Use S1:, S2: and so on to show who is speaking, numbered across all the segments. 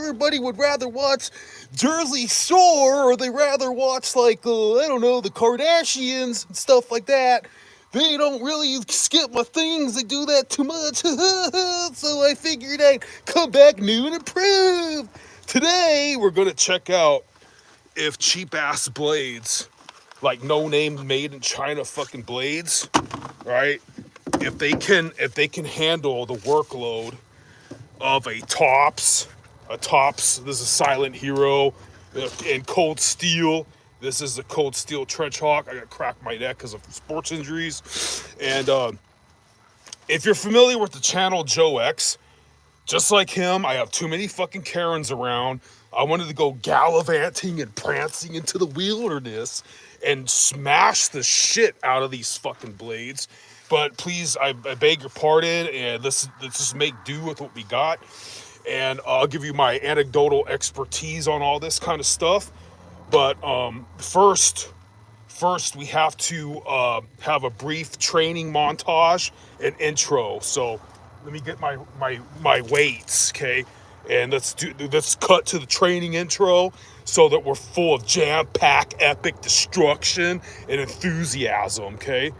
S1: everybody would rather watch Jersey Shore, or they rather watch like I don't know, the Kardashians and stuff like that. They don't really skip my things. They do that too much. So I figured I'd come back new and improved. Today we're gonna check out if cheap ass blades, like no name made in China fucking blades, right? If they can handle the workload of a Tops. This is Silent Hero, and Cold Steel. This is the Cold Steel Trench Hawk. I got cracked my neck because of sports injuries. And if you're familiar with the channel Joe X, just like him, I have too many fucking Karens around. I wanted to go gallivanting and prancing into the wilderness and smash the shit out of these fucking blades. But please, I beg your pardon, and let's just make do with what we got. And I'll give you my anecdotal expertise on all this kind of stuff. But first we have to have a brief training montage and intro. So let me get my weights, okay? And let's cut to the training intro so that we're full of jam-packed epic destruction and enthusiasm, okay?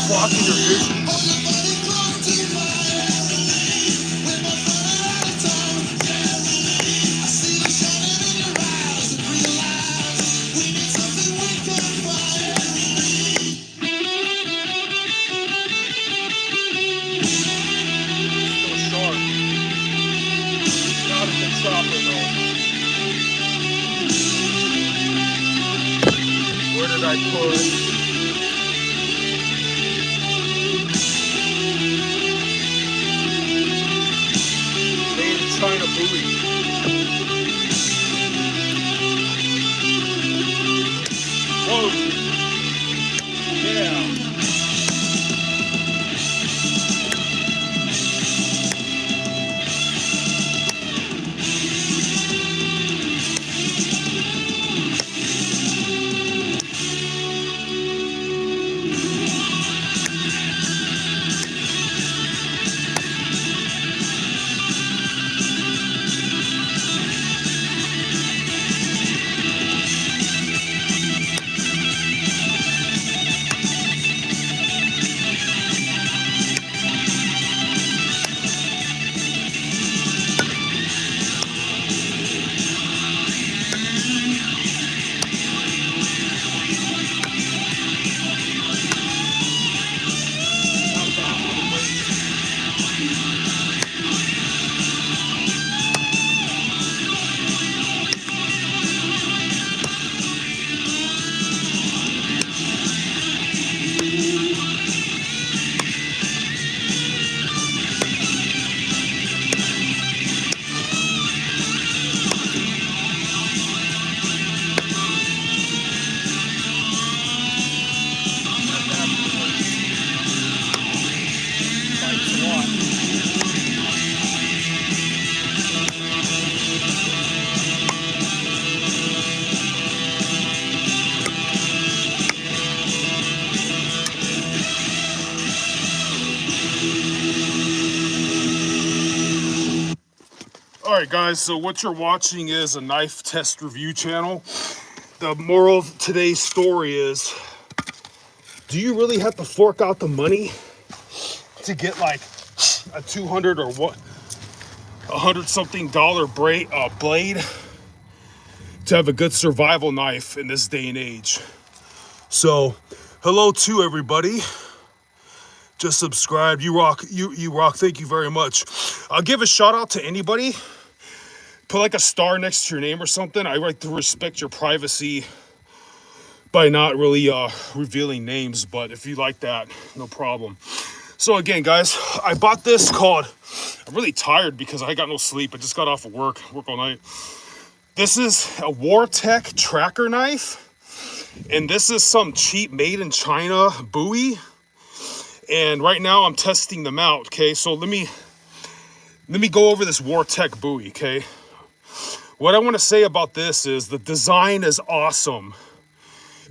S1: Blocking your vision. Where did I put? China buoy. Whoa. Yeah. Alright guys, so what you're watching is a knife test review channel. The moral of today's story is, do you really have to fork out the money to get like a 200 or what, $100 something blade to have a good survival knife in this day and age? So, hello to everybody. Just subscribe. You rock. You rock. Thank you very much. I'll give a shout out to anybody. Put like a star next to your name or something. I like to respect your privacy by not really revealing names, but if you like that, no problem. So again, guys, I bought this called, I'm really tired because I got no sleep. I just got off of work all night. This is a Wartech tracker knife, and this is some cheap made in China Bowie. And right now I'm testing them out, okay? So let me go over this Wartech Bowie, okay? What I want to say about this is the design is awesome.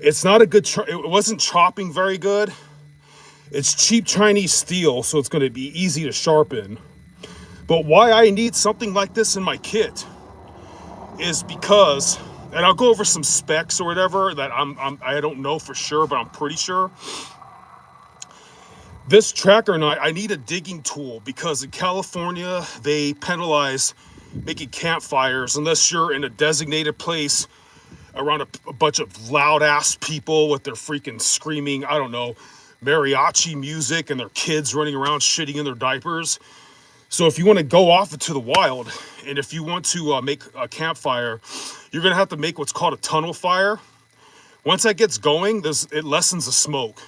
S1: It's not a good, it wasn't chopping very good. It's cheap Chinese steel, so it's going to be easy to sharpen. But why I need something like this in my kit is because, and I'll go over some specs or whatever that I don't know for sure, but I'm pretty sure. This tracker knife, I need a digging tool because in California, they penalize making campfires unless you're in a designated place around a bunch of loud ass people with their freaking screaming, I don't know, mariachi music and their kids running around shitting in their diapers. So if you want to go off into the wild and if you want to make a campfire, you're going to have to make what's called a tunnel fire. Once that gets going, it lessens the smoke.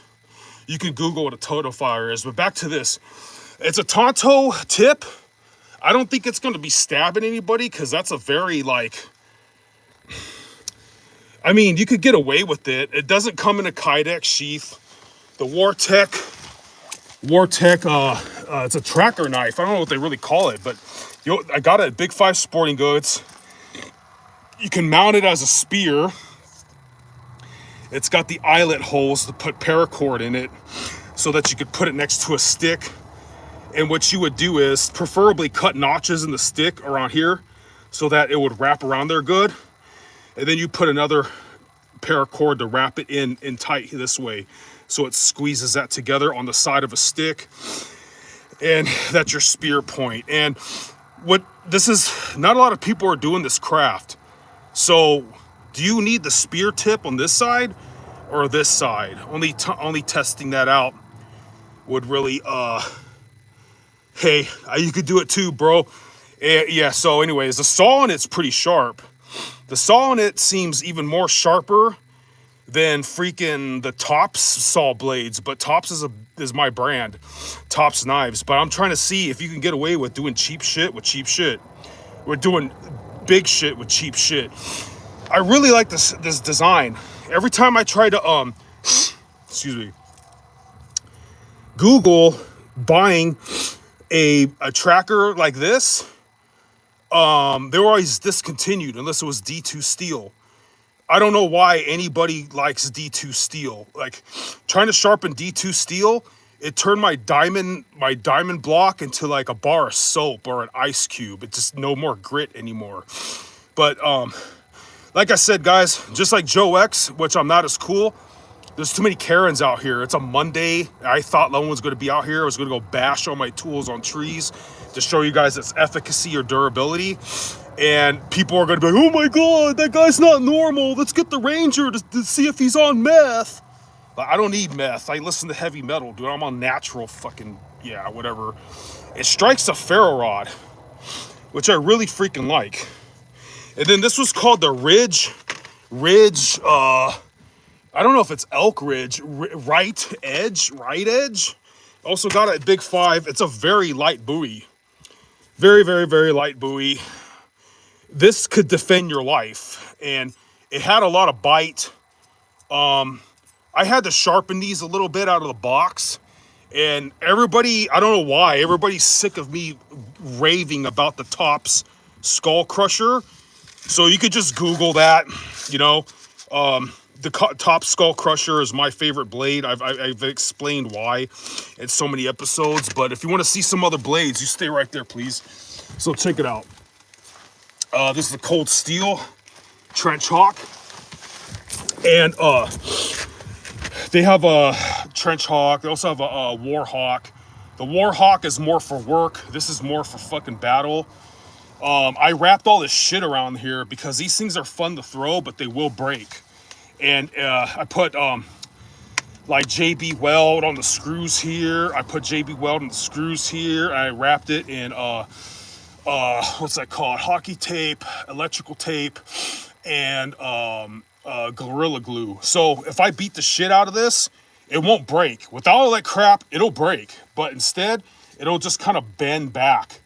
S1: You can Google what a tunnel fire is, but back to this. It's a Tonto tip. I don't think it's going to be stabbing anybody because that's a very like, I mean, you could get away with it. It doesn't come in a Kydex sheath. The Wartech, it's a tracker knife. I don't know what they really call it, but I got it at Big 5 Sporting Goods. You can mount it as a spear. It's got the eyelet holes to put paracord in it so that you could put it next to a stick. And what you would do is preferably cut notches in the stick around here so that it would wrap around there good. And then you put another paracord to wrap it in tight this way. So it squeezes that together on the side of a stick. And that's your spear point. And this is, not a lot of people are doing this craft. So do you need the spear tip on this side or this side? Only testing that out would really, hey, you could do it too, bro. Yeah, so anyways, the saw on it's pretty sharp. The saw on it seems even more sharper than freaking the Tops saw blades, but Tops is my brand, Tops knives. But I'm trying to see if you can get away with doing cheap shit with cheap shit. We're doing big shit with cheap shit. I really like this design. Every time I try to excuse me, Google buying a tracker like this, they were always discontinued unless it was D2 steel. I don't know why anybody likes D2 steel. Like trying to sharpen D2 steel, it turned my diamond block into like a bar of soap or an ice cube. It's just no more grit anymore. But like I said, guys, just like Joe X, which I'm not as cool, there's too many Karens out here. It's a Monday. I thought no one was going to be out here. I was going to go bash all my tools on trees to show you guys its efficacy or durability. And people are going to be like, oh my God, that guy's not normal. Let's get the Ranger to see if he's on meth. But I don't need meth. I listen to heavy metal, dude. I'm on natural fucking, yeah, whatever. It strikes a ferro rod, which I really freaking like. And then this was called the Ridge, I don't know if it's Elk Ridge, right edge. Also got it at Big 5. It's a very light Bowie. Very, very, very light Bowie. This could defend your life. And it had a lot of bite. I had to sharpen these a little bit out of the box. And everybody, I don't know why, everybody's sick of me raving about the Tops Skull Crusher. So you could just Google that, you know. The Tops Skull Crusher is my favorite blade. I've explained why in so many episodes. But if you want to see some other blades, you stay right there, please. So check it out.
S2: This is a Cold Steel Trench Hawk. And they have a Trench Hawk. They also have a War Hawk. The War Hawk is more for work. This is more for fucking battle. I wrapped all this shit around here because these things are fun to throw, but they will break. And I put like JB Weld on the screws here. I put JB Weld on the screws here. I wrapped it in what's that called? Hockey tape, electrical tape, and Gorilla Glue. So if I beat the shit out of this, it won't break. With all that crap, it'll break. But instead, it'll just kind of bend back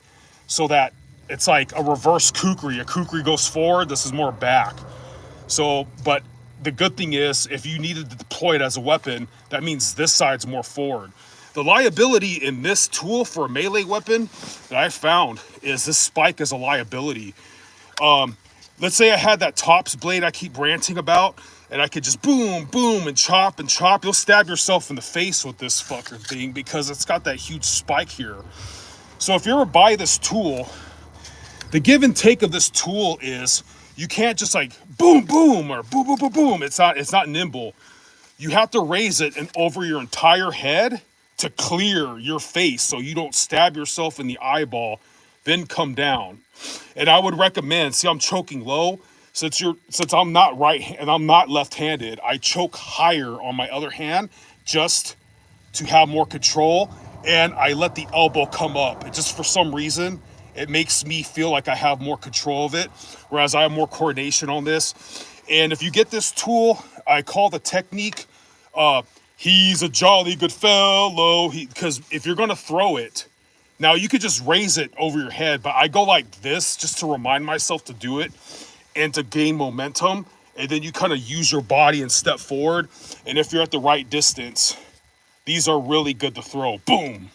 S2: so that it's like a reverse kukri. A kukri goes forward, this is more back. So, but the good thing is, if you needed to deploy it as a weapon, that means this side's more forward. The liability in this tool for a melee weapon that I found is this spike is a liability. Let's say I had that Tops blade I keep ranting about, and I could just boom, boom, and chop and chop. You'll stab yourself in the face with this fucking thing because it's got that huge spike here. So if you ever buy this tool, the give and take of this tool is you can't just like boom, boom, or boom, boom, boom, boom. It's not nimble. You have to raise it and over your entire head to clear your face so you don't stab yourself in the eyeball, then come down. And I would recommend, see I'm choking low, since I'm not right and I'm not left-handed, I choke higher on my other hand just to have more control, and I let the elbow come up. It just for some reason, it makes me feel like I have more control of it, whereas I have more coordination on this. And if you get this tool, I call the technique, he's a jolly good fellow, because if you're gonna throw it, now you could just raise it over your head, but I go like this just to remind myself to do it and to gain momentum. And then you kind of use your body and step forward. And if you're at the right distance, these are really good to throw. Boom.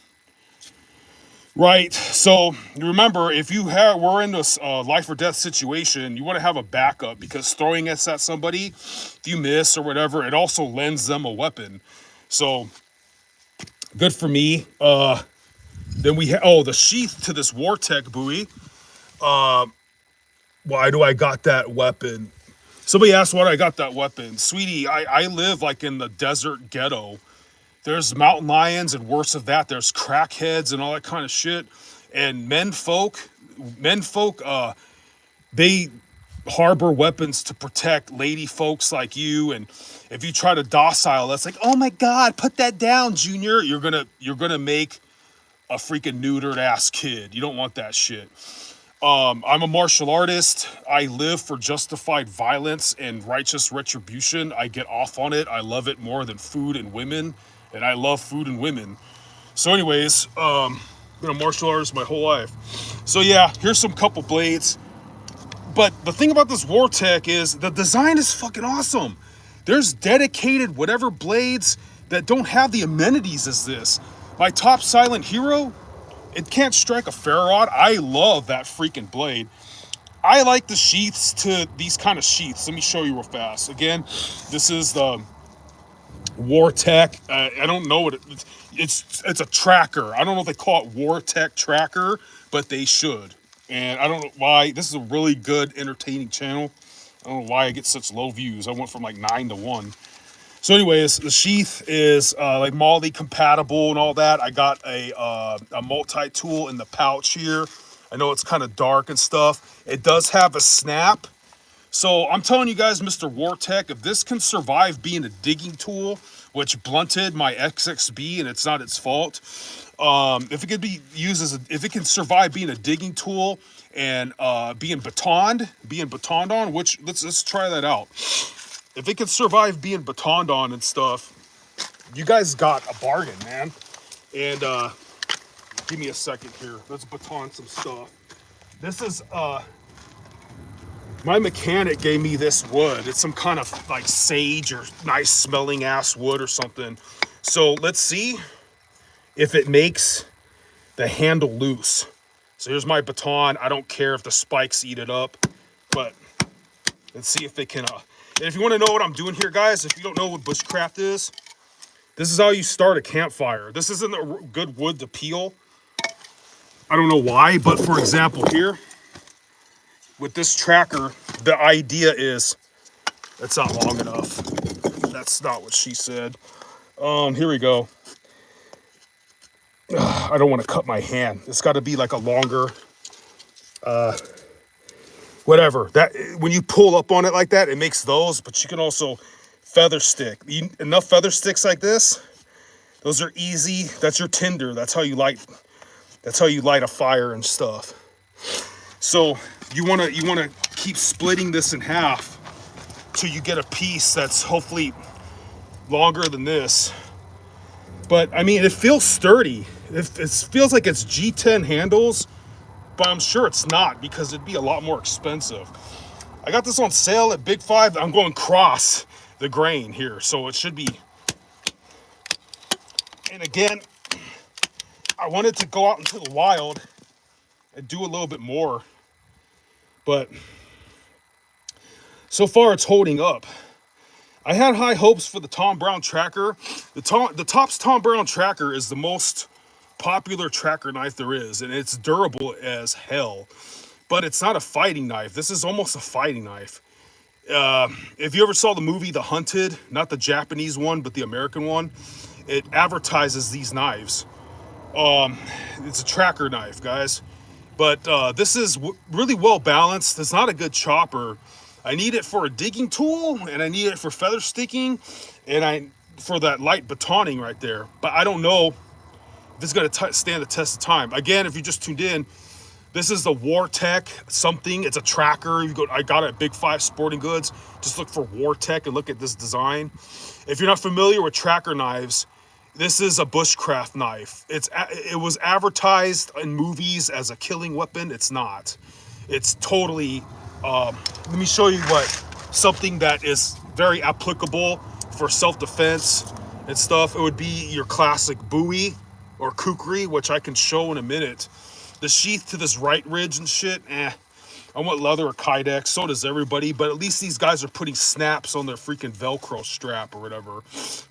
S2: Right. So remember, if we're in this life or death situation, you want to have a backup, because throwing this at somebody, if you miss or whatever, it also lends them a weapon. So good for me. Then we have, the sheath to this Wartech buoy. Why do I got that weapon? Somebody asked why I got that weapon. Sweetie, I live like in the desert ghetto. There's mountain lions, and worse of that, there's crackheads and all that kind of shit. And men folk, they harbor weapons to protect lady folks like you. And if you try to docile, that's like, oh my God, put that down, Junior. You're gonna make a freaking neutered ass kid. You don't want that shit. I'm a martial artist. I live for justified violence and righteous retribution. I get off on it. I love it more than food and women, and I love food and women. So anyways, I've been a martial artist my whole life. So yeah, here's some couple blades. But the thing about this Wartech is the design is fucking awesome. There's dedicated whatever blades that don't have the amenities as this. My top silent hero, it can't strike a ferro rod. I love that freaking blade. I like the sheaths to these kind of sheaths. Let me show you real fast. Again, this is the Wartech. I don't know what it's a tracker. I don't know if they call it Wartech tracker, but they should. And I don't know why. This is a really good, entertaining channel. I don't know why I get such low views. I went from like 9 to 1. So anyways, the sheath is like MOLLE compatible and all that. I got a multi-tool in the pouch here. I know it's kind of dark and stuff. It does have a snap. So I'm telling you guys, Mr. Wartech, if this can survive being a digging tool, which blunted my XXB and it's not its fault, if it could be used if it can survive being a digging tool and being batoned on, which let's try that out. If it can survive being batoned on and stuff, you guys got a bargain, man. And give me a second here. Let's baton some stuff. This is my mechanic gave me this wood. It's some kind of like sage or nice smelling ass wood or something. So let's see if it makes the handle loose. So here's my baton. I don't care if the spikes eat it up, but let's see if it can. And if you want to know what I'm doing here, guys, if you don't know what bushcraft is, this is how you start a campfire. This isn't a good wood to peel. I don't know why, but for example here, with this tracker, the idea is, that's not long enough. That's not what she said. Here we go. I don't want to cut my hand. It's got to be like a longer, whatever. That when you pull up on it like that, it makes those. But you can also feather stick. Enough feather sticks like this. Those are easy. That's your tinder. That's how you light. That's how you light a fire and stuff. So you wanna keep splitting this in half till you get a piece that's hopefully longer than this. But I mean, it feels sturdy. It feels like it's G10 handles, but I'm sure it's not because it'd be a lot more expensive. I got this on sale at Big Five. I'm going cross the grain here, so it should be. And again, I wanted to go out into the wild and do a little bit more, but so far it's holding up. I had high hopes for the Tom Brown tracker. The Tops Tom Brown tracker is the most popular tracker knife there is, and it's durable as hell, but it's not a fighting knife. This is almost a fighting knife. If you ever saw the movie The Hunted, not the Japanese one, but the American one, it advertises these knives. It's a tracker knife, guys. But this is really well balanced. It's not a good chopper. I need it for a digging tool, and I need it for feather sticking, and for that light batoning right there. But I don't know if it's going to stand the test of time. Again, if you just tuned in, this is the Wartech something. It's a tracker. I got it at Big Five Sporting Goods. Just look for Wartech and look at this design. If you're not familiar with tracker knives, this is a bushcraft knife. It was advertised in movies as a killing weapon. It's not. It's totally. Let me show you something that is very applicable for self-defense and stuff. It would be your classic Bowie or kukri, which I can show in a minute. The sheath to this right ridge and shit, I want leather or Kydex, so does everybody, but at least these guys are putting snaps on their freaking Velcro strap or whatever.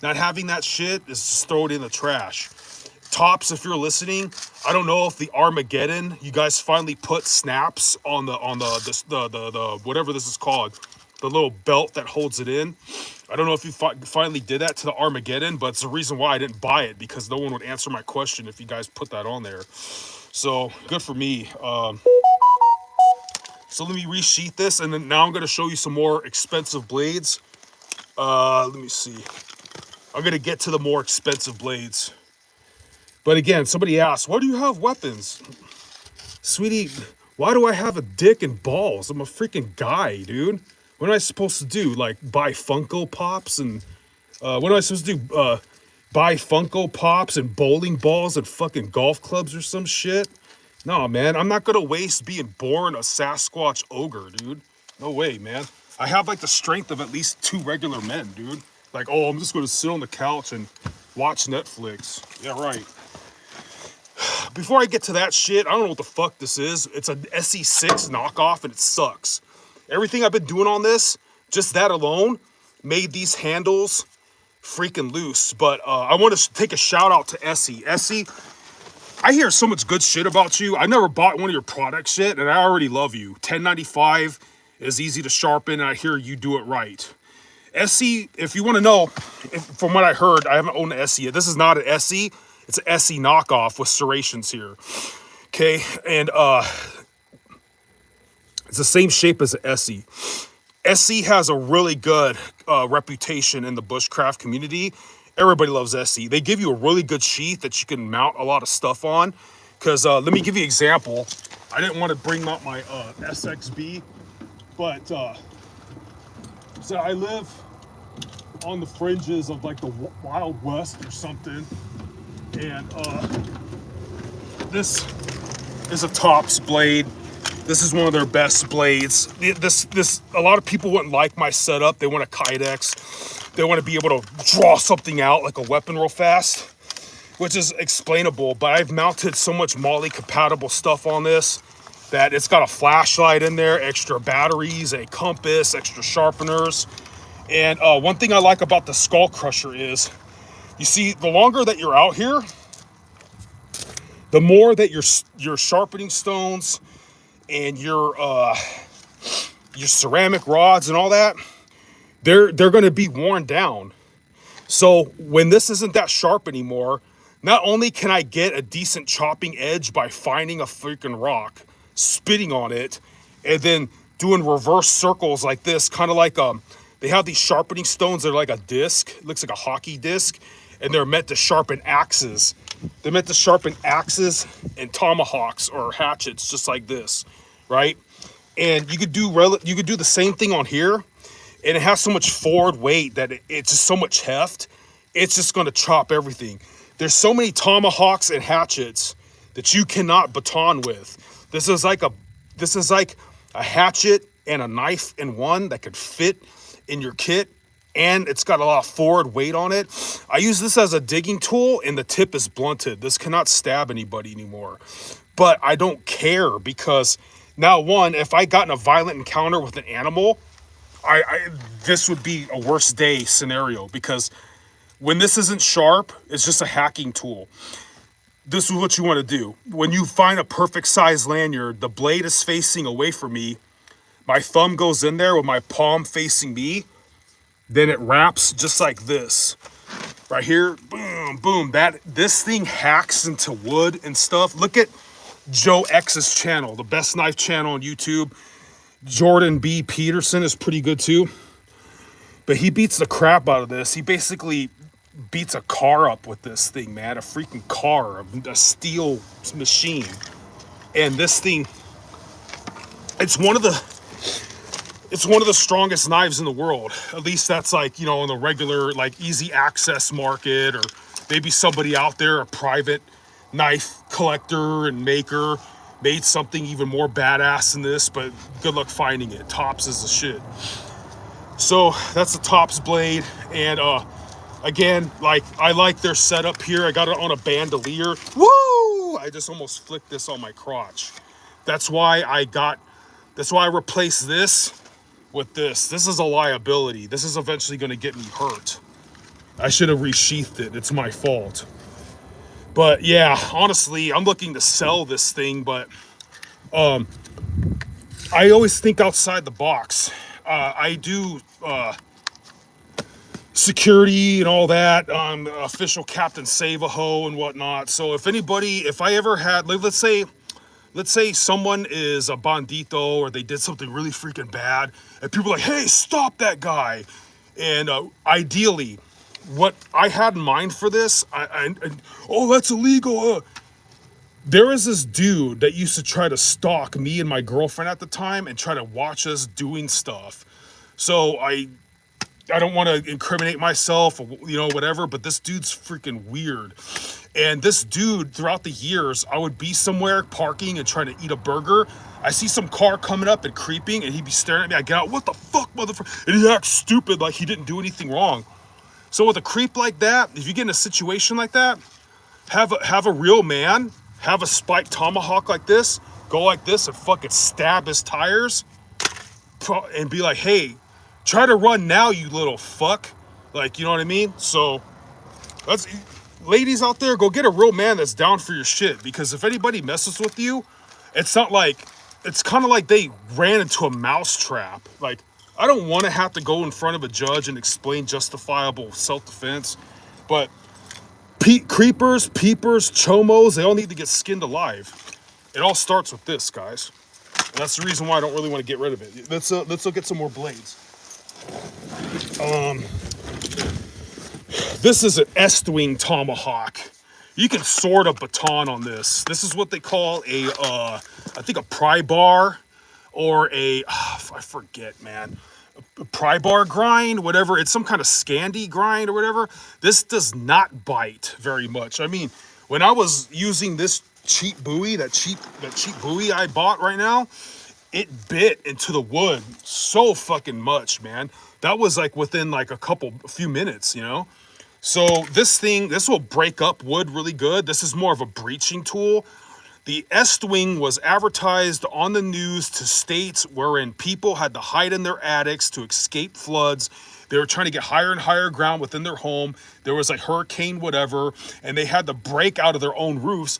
S2: Not having that shit is just throw it in the trash. Tops, if you're listening, I don't know if the Armageddon, you guys finally put snaps on the whatever this is called, the little belt that holds it in. I don't know if you finally did that to the Armageddon, but it's the reason why I didn't buy it, because no one would answer my question if you guys put that on there. So good for me. So let me resheath this, and then now I'm going to show you some more expensive blades. Let me see. I'm going to get to the more expensive blades. But again, somebody asked, why do you have weapons? Sweetie, why do I have a dick and balls? I'm a freaking guy, dude. What am I supposed to do? Like, buy Funko Pops and... what am I supposed to do? Buy Funko Pops and bowling balls and fucking golf clubs or some shit? No, man, I'm not gonna waste being born a Sasquatch ogre, dude. No way, man. I have, like, the strength of at least 2 regular men, dude. Like, oh, I'm just gonna sit on the couch and watch Netflix. Yeah, right. Before I get to that shit, I don't know what the fuck this is. It's an SE6 knockoff, and it sucks. Everything I've been doing on this, just that alone, made these handles freaking loose. But I want to take a shout out to Essie. Essie, I hear so much good shit about you. I never bought one of your products yet, and I already love you. 1095 is easy to sharpen, and I hear you do it right. Essie, if you want to know, from what I heard, I haven't owned an Essie yet. This is not an Essie. It's an Essie knockoff with serrations here. Okay, and it's the same shape as an Essie. Essie has a really good reputation in the bushcraft community. Everybody loves Essie. They give you a really good sheath that you can mount a lot of stuff on. Because let me give you an example. I didn't want to bring out my SXB, but so I live on the fringes of like the Wild West or something. And this is a Tops blade. This is one of their best blades. This a lot of people wouldn't like my setup. They want a Kydex. They want to be able to draw something out like a weapon real fast, which is explainable. But I've mounted so much MOLLE compatible stuff on this that it's got a flashlight in there, extra batteries, a compass, extra sharpeners. And one thing I like about the Skull Crusher is, you see, the longer that you're out here, the more that you're sharpening stones and you're your ceramic rods and all that, they're going to be worn down. So when this isn't that sharp anymore, not only can I get a decent chopping edge by finding a freaking rock, spitting on it, and then doing reverse circles like this, kind of like they have these sharpening stones that are like a disc. It looks like a hockey disc, and they're meant to sharpen axes. They're meant to sharpen axes and tomahawks or hatchets, just like this, right? And you could do the same thing on here, and it has so much forward weight that it's just so much heft. It's just going to chop everything. There's so many tomahawks and hatchets that you cannot baton with. This is like a hatchet and a knife in one that could fit in your kit, and it's got a lot of forward weight on it. I use this as a digging tool, and the tip is blunted. This cannot stab anybody anymore. But I don't care, because now, one, if I got in a violent encounter with an animal, this would be a worst day scenario, because when this isn't sharp, it's just a hacking tool. This is what you want to do. When you find a perfect size lanyard, the blade is facing away from me. My thumb goes in there with my palm facing me. Then it wraps just like this. Right here, boom, boom. This thing hacks into wood and stuff. Look at Joe X's channel, the best knife channel on YouTube. Jordan B. Peterson is pretty good too. But he beats the crap out of this. He basically beats a car up with this thing, man. A freaking car, a steel machine. And this thing, it's one of the strongest knives in the world. At least that's like, you know, in the regular, like, easy access market, or maybe somebody out there, a private knife collector and maker, made something even more badass than this, but good luck finding it. Tops is the shit. So that's the Tops blade. And again, like, I like their setup here. I got it on a bandolier. Woo! I just almost flicked this on my crotch. That's why I replaced this with this. This is a liability. This is eventually going to get me hurt. I should have resheathed it. It's my fault. But yeah, honestly, I'm looking to sell this thing, but I always think outside the box. I do security and all that. I'm official Captain Save-A-Ho and whatnot. So if I ever had, like, let's say someone is a bandito, or they did something really freaking bad, and people are like, hey, stop that guy. And ideally, what I had in mind for this, oh, that's illegal. There is this dude that used to try to stalk me and my girlfriend at the time and try to watch us doing stuff. So I don't want to incriminate myself, or, you know, whatever, but this dude's freaking weird. And this dude, throughout the years, I would be somewhere parking and trying to eat a burger. I see some car coming up and creeping, and he'd be staring at me. I get out, what the fuck, motherfucker? And he acts stupid, like he didn't do anything wrong. So with a creep like that, if you get in a situation like that, have a real man, have a spiked tomahawk like this, go like this and fucking stab his tires, and be like, hey, try to run now, you little fuck. Like, you know what I mean? So ladies out there, go get a real man that's down for your shit, because if anybody messes with you, it's kind of like they ran into a mouse-trap. Like, I don't want to have to go in front of a judge and explain justifiable self-defense, but creepers, peepers, chomos, they all need to get skinned alive. It all starts with this, guys. And that's the reason why I don't really want to get rid of it. Let's look at some more blades. This is an Estwing tomahawk. You can sword a baton on this. This is what they call I think a pry bar, or I forget, man. A pry bar grind, whatever. It's some kind of Scandi grind or whatever. This does not bite very much. I mean, when I was using this cheap buoy, that cheap buoy I bought right now, it bit into the wood so fucking much, man. That was like within like a few minutes, you know? So this will break up wood really good. This is more of a breaching tool. The Estwing was advertised on the news to states wherein people had to hide in their attics to escape floods. They were trying to get higher and higher ground within their home. There was a hurricane, whatever, and they had to break out of their own roofs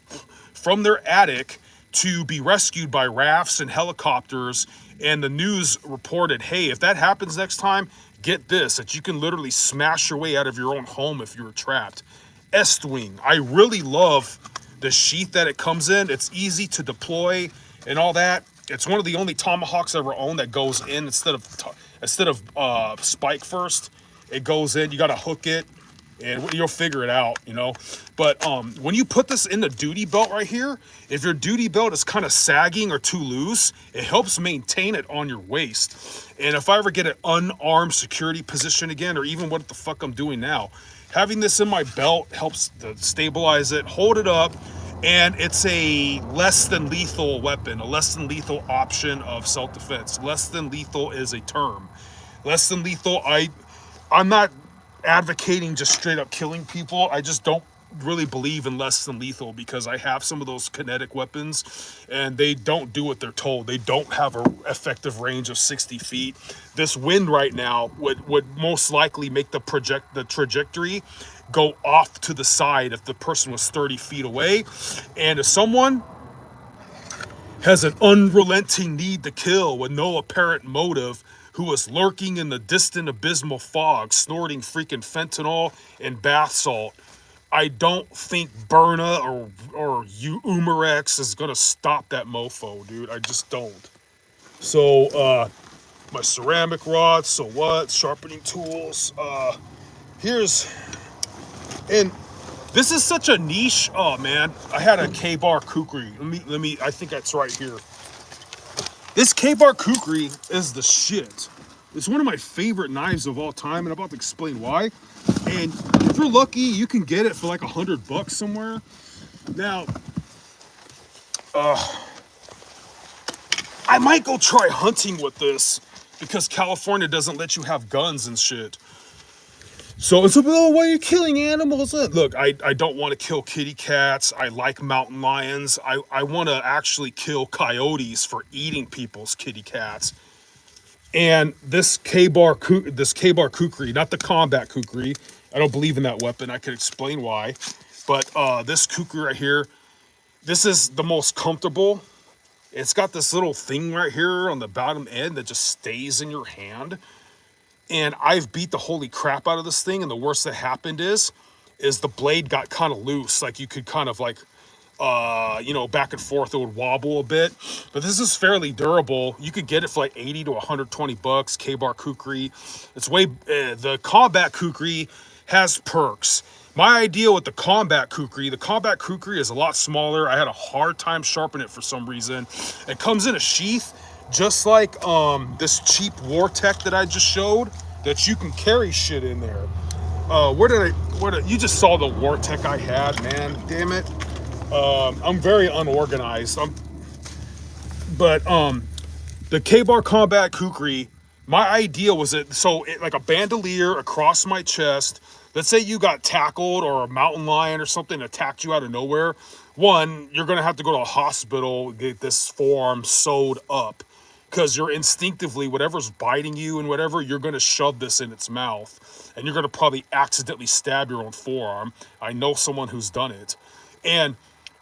S2: from their attic to be rescued by rafts and helicopters And the news reported, hey, if that happens next time, get this, that you can literally smash your way out of your own home if you're trapped. Estwing. I really love the sheath that it comes in. It's easy to deploy and all that. It's one of the only tomahawks I ever owned that goes in instead of spike first. It goes in. You got to hook it, and you'll figure it out, you know. But when you put this in the duty belt right here, if your duty belt is kind of sagging or too loose, it helps maintain it on your waist. And if I ever get an unarmed security position again, or even what the fuck I'm doing now, having this in my belt helps to stabilize it, hold it up, and it's a less than lethal weapon, a less than lethal option of self-defense. Less than lethal is a term. Less than lethal, I'm not advocating just straight up killing people. I just don't really believe in less than lethal, because I have some of those kinetic weapons and they don't do what they're told. They don't have an effective range of 60 feet. This wind right now would most likely make the trajectory go off to the side if the person was 30 feet away. And if someone has an unrelenting need to kill with no apparent motive, who is lurking in the distant abysmal fog, snorting freaking fentanyl and bath salt, I don't think Berna or Umarex is gonna stop that mofo, dude. I just don't. So my ceramic rods, so what? Sharpening tools. And this is such a niche. Oh man, I had a K-Bar Kukri. Let me. I think that's right here. This K-Bar Kukri is the shit. It's one of my favorite knives of all time, and I'm about to explain why. And if you're lucky, you can get it for like $100 somewhere. Now, I might go try hunting with this, because California doesn't let you have guns and shit. So it's about, why are you killing animals? Look, I don't want to kill kitty cats. I like mountain lions. I want to actually kill coyotes for eating people's kitty cats. And this K-Bar Kukri, not the combat Kukri. I don't believe in that weapon. I could explain why. But this Kukri right here, this is the most comfortable. It's got this little thing right here on the bottom end that just stays in your hand. And I've beat the holy crap out of this thing, and the worst that happened is the blade got kind of loose. Like you could kind of like, back and forth, it would wobble a bit. But this is fairly durable. You could get it for like 80 to 120 bucks, K-Bar Kukri. It's the combat Kukri has perks. My idea with the combat Kukri is a lot smaller. I had a hard time sharpening it for some reason. It comes in a sheath, just like this cheap Wartech that I just showed, that you can carry shit in there. You just saw the Wartech I had, man. Damn it. I'm very unorganized. The K-Bar Combat Kukri, my idea was like a bandolier across my chest. Let's say you got tackled, or a mountain lion or something attacked you out of nowhere. One, you're going to have to go to a hospital, get this forearm sewed up, because you're instinctively, whatever's biting you and whatever, you're going to shove this in its mouth, and you're going to probably accidentally stab your own forearm. I know someone who's done it. And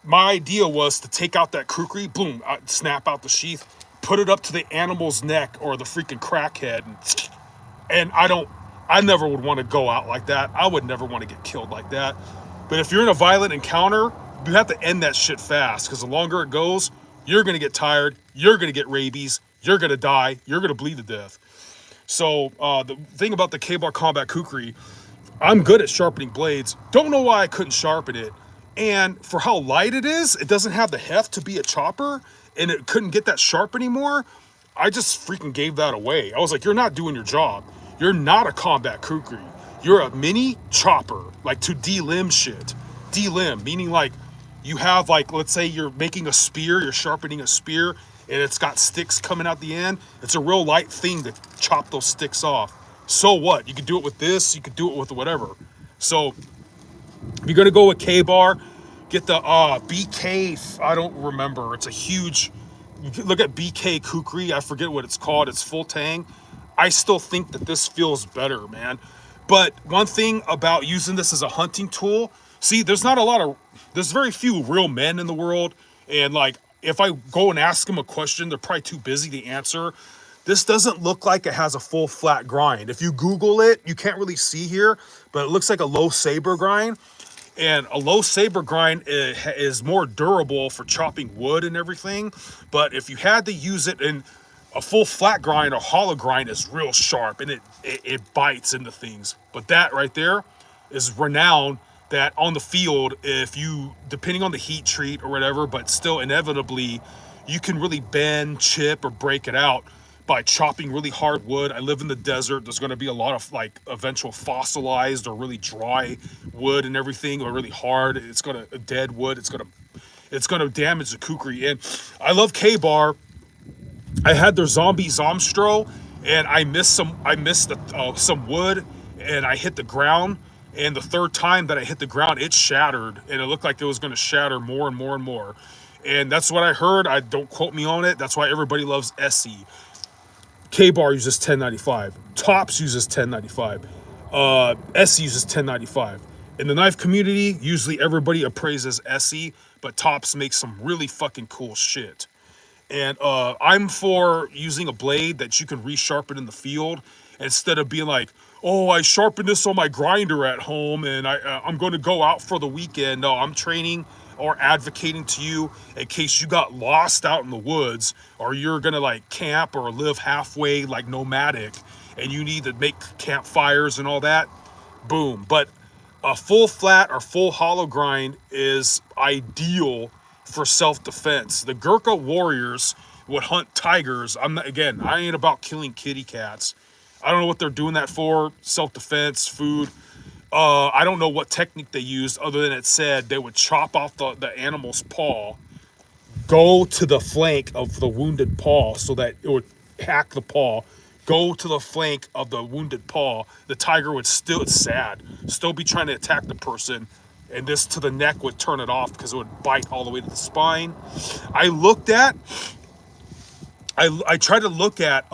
S2: my idea was to take out that Kukri, boom, snap out the sheath, put it up to the animal's neck or the freaking crackhead, and I never would want to go out like that. I would never want to get killed like that. But if you're in a violent encounter, you have to end that shit fast, because the longer it goes, you're going to get tired, you're going to get rabies, you're going to die, you're going to bleed to death. So the thing about the K-Bar Combat Kukri, I'm good at sharpening blades. Don't know why I couldn't sharpen it. And for how light it is, it doesn't have the heft to be a chopper, and it couldn't get that sharp anymore. I just freaking gave that away. I was like, you're not doing your job. You're not a combat Kukri. You're a mini chopper, like to delimb shit. Delimb, meaning like you have, like, let's say you're making a spear, you're sharpening a spear, and it's got sticks coming out the end. It's a real light thing to chop those sticks off. So what? You could do it with this, you could do it with whatever. So if you're gonna go with K-Bar, get the BK, I don't remember. It's a huge, you can look at BK Kukri, I forget what it's called, it's full tang. I still think that this feels better, man. But one thing about using this as a hunting tool, see, there's very few real men in the world, and like, if I go and ask them a question, they're probably too busy to answer. This doesn't look like it has a full flat grind. If you Google it, you can't really see here, but it looks like a low saber grind. And a low saber grind is more durable for chopping wood and everything. But if you had to use it in a full flat grind or hollow grind, is real sharp and it bites into things. But that right there is renowned that on the field, if you, depending on the heat treat or whatever, but still inevitably, you can really bend, chip, or break it out by chopping really hard wood. I live in the desert. There's going to be a lot of like eventual fossilized or really dry wood and everything, or really hard. It's going to dead wood. It's going to damage the kukri. And I love K-Bar. I had their zombie Zomstro, and I missed some wood, and I hit the ground. And the third time that I hit the ground, it shattered, and it looked like it was going to shatter more and more and more. And that's what I heard. I don't quote me on it. That's why everybody loves SE. K-Bar uses 1095. Tops uses 1095. SE uses 1095. In the knife community, usually everybody appraises SE, but Tops makes some really fucking cool shit. And I'm for using a blade that you can resharpen in the field instead of being like, oh, I sharpened this on my grinder at home and I'm going to go out for the weekend. No, I'm training or advocating to you in case you got lost out in the woods, or you're gonna like camp or live halfway like nomadic and you need to make campfires and all that. Boom. But a full flat or full hollow grind is ideal for self-defense. The Gurkha warriors would hunt tigers. I ain't about killing kitty cats. I don't know what they're doing that for. Self-defense, food. I don't know what technique they used, other than it said they would chop off the animal's paw, go to the flank of the wounded paw so that it would hack the paw, go to the flank of the wounded paw. The tiger would still, it's sad, still be trying to attack the person, and this to the neck would turn it off because it would bite all the way to the spine. I tried to look at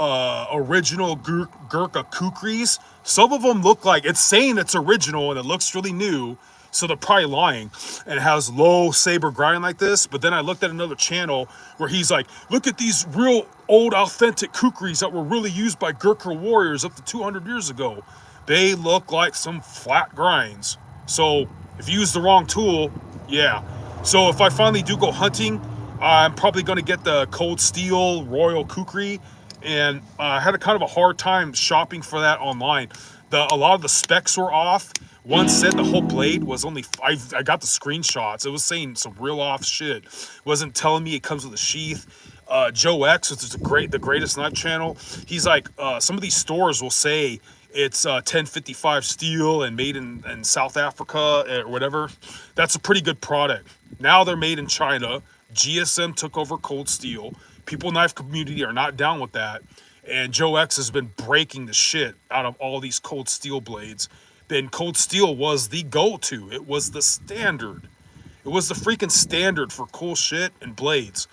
S2: original Gurkha kukris. Some of them look like it's saying it's original and it looks really new, so they're probably lying. And it has low saber grind like this. But then I looked at another channel where he's like, look at these real old authentic kukris that were really used by Gurkha warriors up to 200 years ago. They look like some flat grinds. So if you use the wrong tool, yeah. So if I finally do go hunting, I'm probably going to get the Cold Steel Royal Kukri, and I had a kind of a hard time shopping for that online. A lot of the specs were off. One said the whole blade was only, I got the screenshots. It was saying some real off shit. It wasn't telling me it comes with a sheath. Joe X, which is the greatest knife channel, he's like, some of these stores will say it's 1055 steel and made in South Africa or whatever. That's a pretty good product. Now they're made in China. GSM took over Cold Steel. People knife community are not down with that. And Joe X has been breaking the shit out of all these Cold Steel blades. Then Cold Steel was the go-to. It was the standard. It was the freaking standard for cool shit and blades.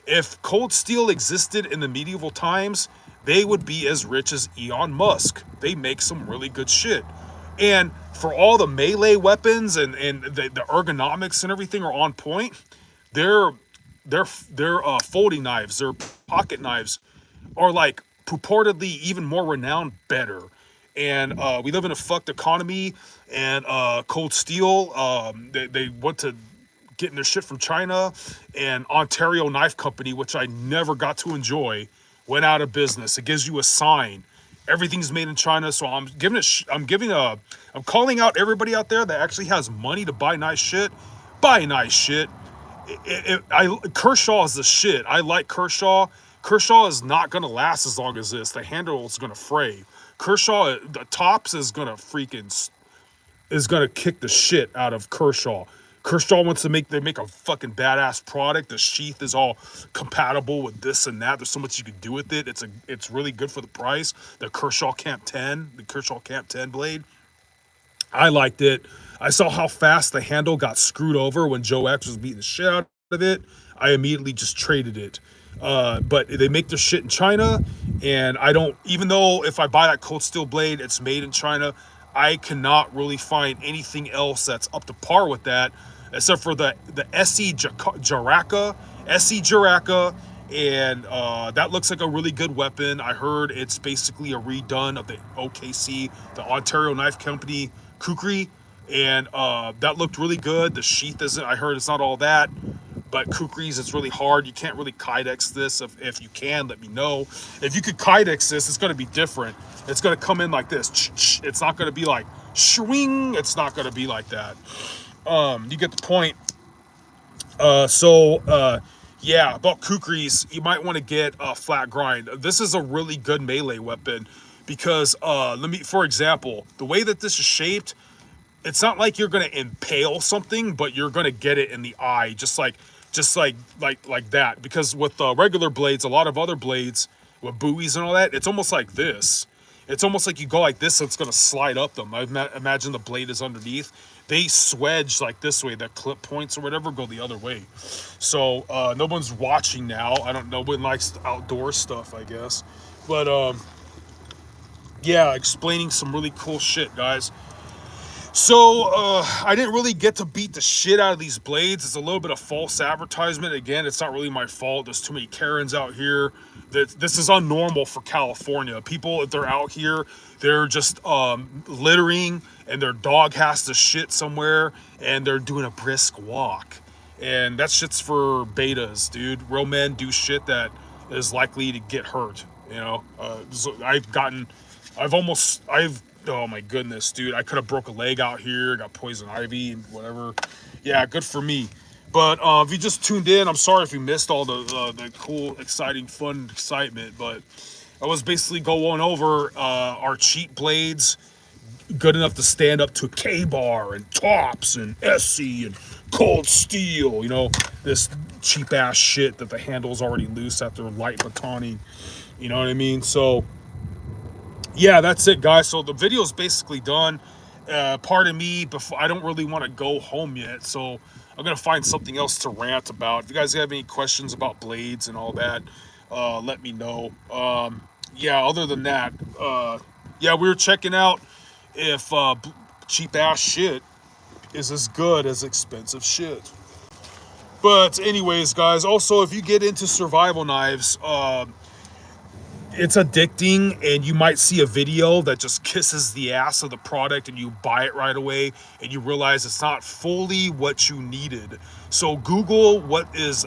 S2: If Cold Steel existed in the medieval times, they would be as rich as Elon Musk. They make some really good shit. And for all the melee weapons and the ergonomics and everything are on point, their folding knives, their pocket knives are like purportedly even more renowned better. And we live in a fucked economy, and Cold Steel, they went to getting their shit from China, and Ontario Knife Company, which I never got to enjoy, went out of business. It gives you a sign. Everything's made in China, so I'm calling out everybody out there that actually has money to buy nice shit. Buy nice shit. Kershaw is the shit. I like Kershaw. Kershaw is not going to last as long as this. The handle is going to fray. Kershaw, the Tops is going to kick the shit out of Kershaw. Kershaw wants to make a fucking badass product. The sheath is all compatible with this and that. There's so much you can do with it. It's really good for the price. The Kershaw Camp 10 blade, I liked it. I saw how fast the handle got screwed over when Joe X was beating the shit out of it. I immediately just traded it. But they make their shit in China, and even though if I buy that Cold Steel blade, it's made in China, I cannot really find anything else that's up to par with that, except for the SE Jaraka SE Juraka, and that looks like a really good weapon. I heard it's basically a redone of the OKC, the Ontario Knife Company Kukri, and that looked really good. The sheath isn't, I heard it's not all that, but Kukris, it's really hard. You can't really Kydex this. If you can, let me know. If you could Kydex this, it's going to be different. It's going to come in like this. It's not going to be like swing. It's not going to be like that. You get the point. Yeah, about Kukris, you might want to get a flat grind. This is a really good melee weapon because, for example, the way that this is shaped, it's not like you're gonna impale something, but you're gonna get it in the eye, just like that. Because with regular blades, a lot of other blades with buoys and all that, it's almost like this. It's almost like you go like this, so it's gonna slide up them. I imagine the blade is underneath. They swedge like this way. The clip points or whatever go the other way. So no one's watching now. I don't know. No one likes outdoor stuff, I guess. But yeah, explaining some really cool shit, guys. So I didn't really get to beat the shit out of these blades. It's a little bit of false advertisement. Again, it's not really my fault. There's too many Karens out here. This is unnormal for California. People, if they're out here, they're just littering, and their dog has to shit somewhere, and they're doing a brisk walk. And that shit's for betas, dude. Real men do shit that is likely to get hurt. You know, oh my goodness, dude. I could have broke a leg out here, got poison ivy and whatever. Yeah, good for me. But if you just tuned in, I'm sorry if you missed all the cool, exciting, fun excitement. But I was basically going over our cheap blades, good enough to stand up to K-Bar and Tops and SC and Cold Steel. You know, this cheap ass shit that the handle's already loose after light batoning. You know what I mean? So yeah, that's it, guys. So the video is basically done. Pardon me, before I don't really want to go home yet, so I'm gonna find something else to rant about. If you guys have any questions about blades and all that, let me know. Yeah, other than that, yeah, we were checking out if cheap ass shit is as good as expensive shit. But anyways, guys, also if you get into survival knives, it's addicting, and you might see a video that just kisses the ass of the product and you buy it right away and you realize it's not fully what you needed. So Google what is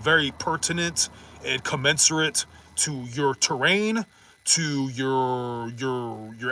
S2: very pertinent and commensurate to your terrain, to your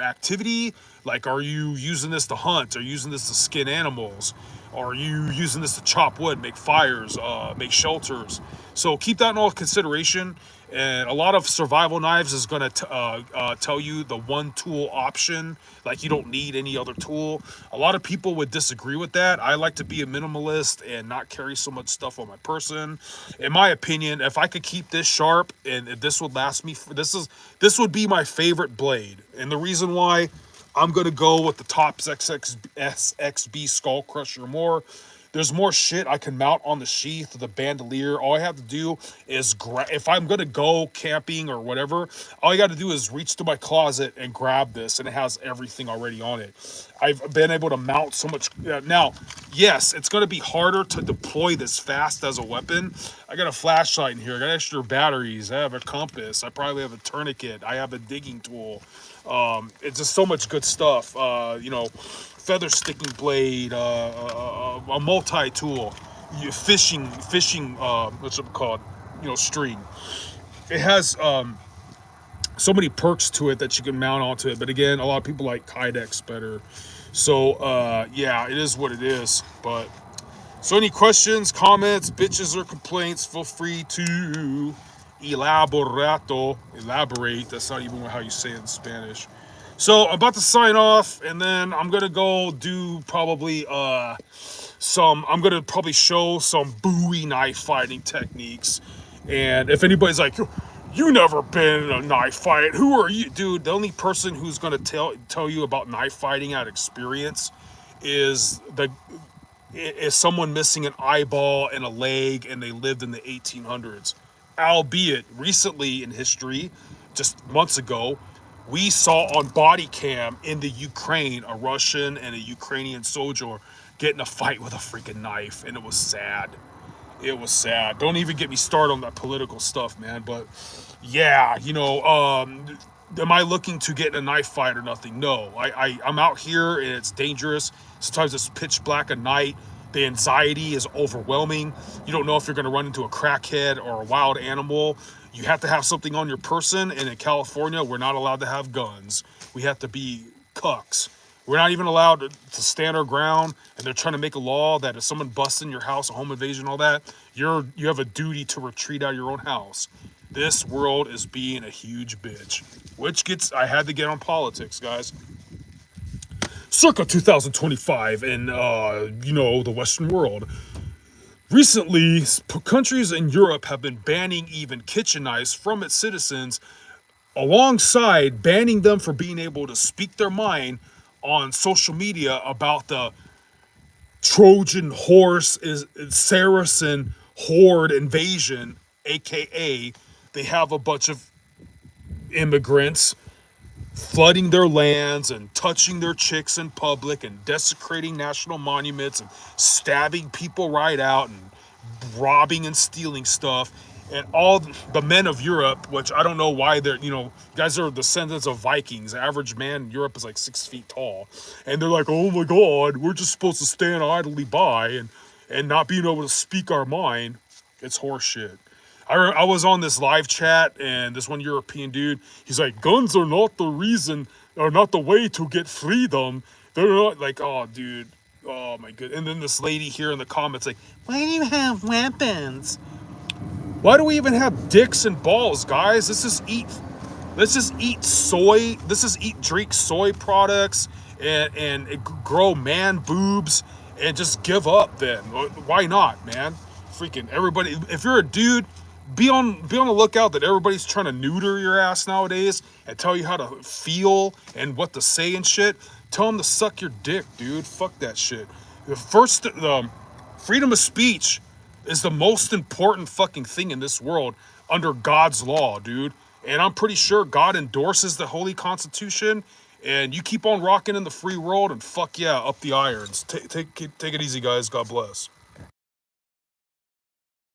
S2: activity. Like, are you using this to hunt? Are you using this to skin animals? Are you using this to chop wood, make fires, make shelters? So keep that in all consideration. And a lot of survival knives is going to tell you the one tool option, like you don't need any other tool. A lot of people would disagree with that. I like to be a minimalist and not carry so much stuff on my person. In my opinion, if I could keep this sharp and this would last me, this would be my favorite blade. And the reason why, I'm going to go with the Tops SXB Skull Crusher more. There's more shit I can mount on the sheath of the bandolier. All I have to do is, if I'm going to go camping or whatever, all I got to do is reach to my closet and grab this, and it has everything already on it. I've been able to mount so much. Now, yes, it's going to be harder to deploy this fast as a weapon. I got a flashlight in here. I got extra batteries. I have a compass. I probably have a tourniquet. I have a digging tool. It's just so much good stuff. You know, feather sticking blade, a multi-tool, fishing, what's it called? You know, string. It has so many perks to it that you can mount onto it. But again, a lot of people like Kydex better. So yeah, it is what it is. But so any questions, comments, bitches, or complaints, feel free to elaborate. That's not even how you say it in Spanish. So I'm about to sign off, and then I'm gonna go do probably I'm gonna probably show some Bowie knife fighting techniques. And if anybody's like, you never been in a knife fight, who are you? Dude, the only person who's gonna tell you about knife fighting out of experience is someone missing an eyeball and a leg, and they lived in the 1800s. Albeit recently in history, just months ago, we saw on body cam in the Ukraine a Russian and a Ukrainian soldier get in a fight with a freaking knife, and it was sad. It was sad. Don't even get me started on that political stuff, man. But yeah, am I looking to get in a knife fight or nothing? No. I'm out here and it's dangerous. Sometimes it's pitch black at night. The anxiety is overwhelming. You don't know if you're going to run into a crackhead or a wild animal. You have to have something on your person. And in California, we're not allowed to have guns. We have to be cucks. We're not even allowed to stand our ground, and they're trying to make a law that if someone busts in your house, a home invasion, all that, you have a duty to retreat out of your own house. This world is being a huge bitch, I had to get on politics, guys. Circa 2025 in the Western world. Recently, countries in Europe have been banning even kitchen knives from its citizens, alongside banning them for being able to speak their mind on social media about the Trojan horse is Saracen horde invasion, aka they have a bunch of immigrants flooding their lands and touching their chicks in public and desecrating national monuments and stabbing people right out and robbing and stealing stuff. And all the men of Europe, which I don't know why they're, guys are descendants of Vikings. The average man in Europe is like 6 feet tall. And they're like, oh my God, we're just supposed to stand idly by and not being able to speak our mind. It's horseshit. I was on this live chat and this one European dude, he's like, guns are not the reason, or not the way to get freedom. They're not like, oh, dude. Oh my good. And then this lady here in the comments like, why do you have weapons? Why do we even have dicks and balls, guys? Let's just eat soy. Let's just drink soy products and grow man boobs and just give up then. Why not, man? Freaking everybody. If you're a dude, be on the lookout that everybody's trying to neuter your ass nowadays and tell you how to feel and what to say and shit. Tell them to suck your dick, dude. Fuck that shit. The freedom of speech is the most important fucking thing in this world under God's law, dude. And I'm pretty sure God endorses the Holy Constitution. And you keep on rocking in the free world, and fuck yeah, up the irons. Take it easy, guys. God bless.